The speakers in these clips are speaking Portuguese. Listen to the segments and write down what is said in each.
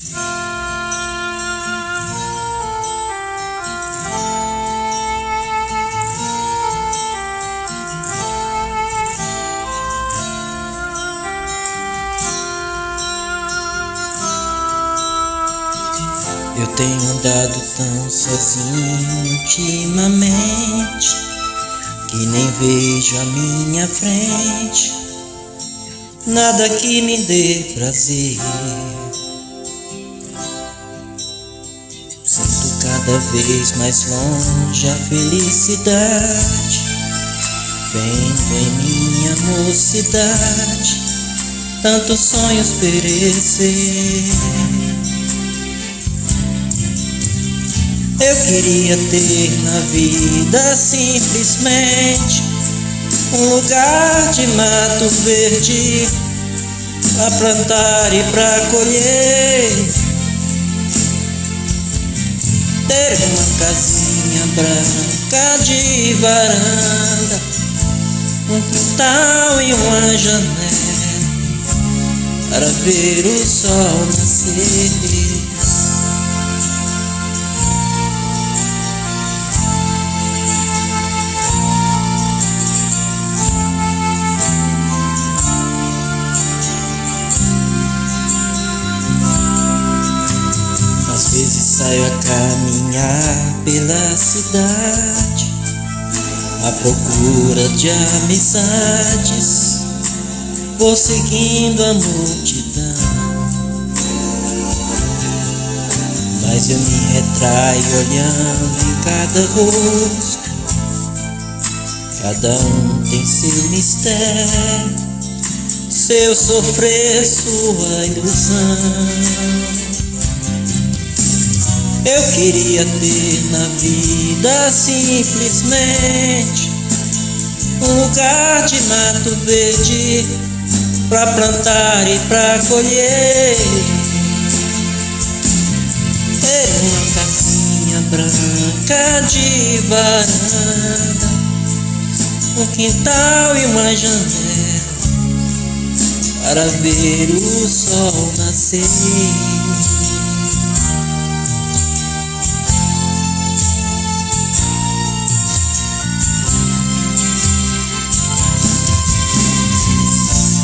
Eu tenho andado tão sozinho ultimamente que nem vejo a minha frente nada que me dê prazer. Sinto cada vez mais longe a felicidade, vendo em minha mocidade tantos sonhos perecer. Eu queria ter na vida simplesmente um lugar de mato verde pra plantar e pra colher, ter uma casinha branca de varanda, um quintal e uma janela para ver o sol nascer. Às vezes saio a caminhar pela cidade à procura de amizades, vou seguindo a multidão, mas eu me retraio olhando em cada rosto, cada um tem seu mistério, seu sofrer, sua ilusão. Eu queria ter na vida simplesmente um lugar de mato verde pra plantar e pra colher, ter uma casinha branca de varanda, um quintal e uma janela para ver o sol nascer.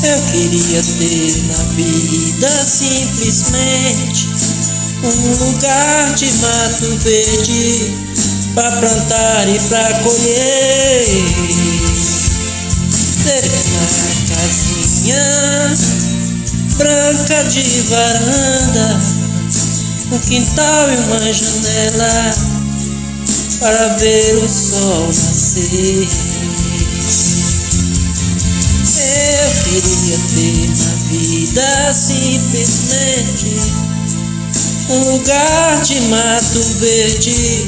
Eu queria ter na vida simplesmente um lugar de mato verde pra plantar e pra colher, ter uma casinha branca de varanda, um quintal e uma janela para ver o sol nascer. Eu queria ter na vida simplesmente um lugar de mato verde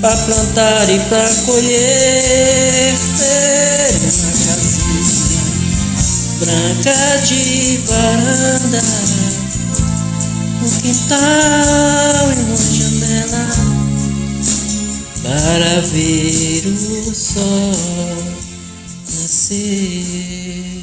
pra plantar e pra colher, ter uma casinha branca de varanda, um quintal e uma janela para ver o sol nascer.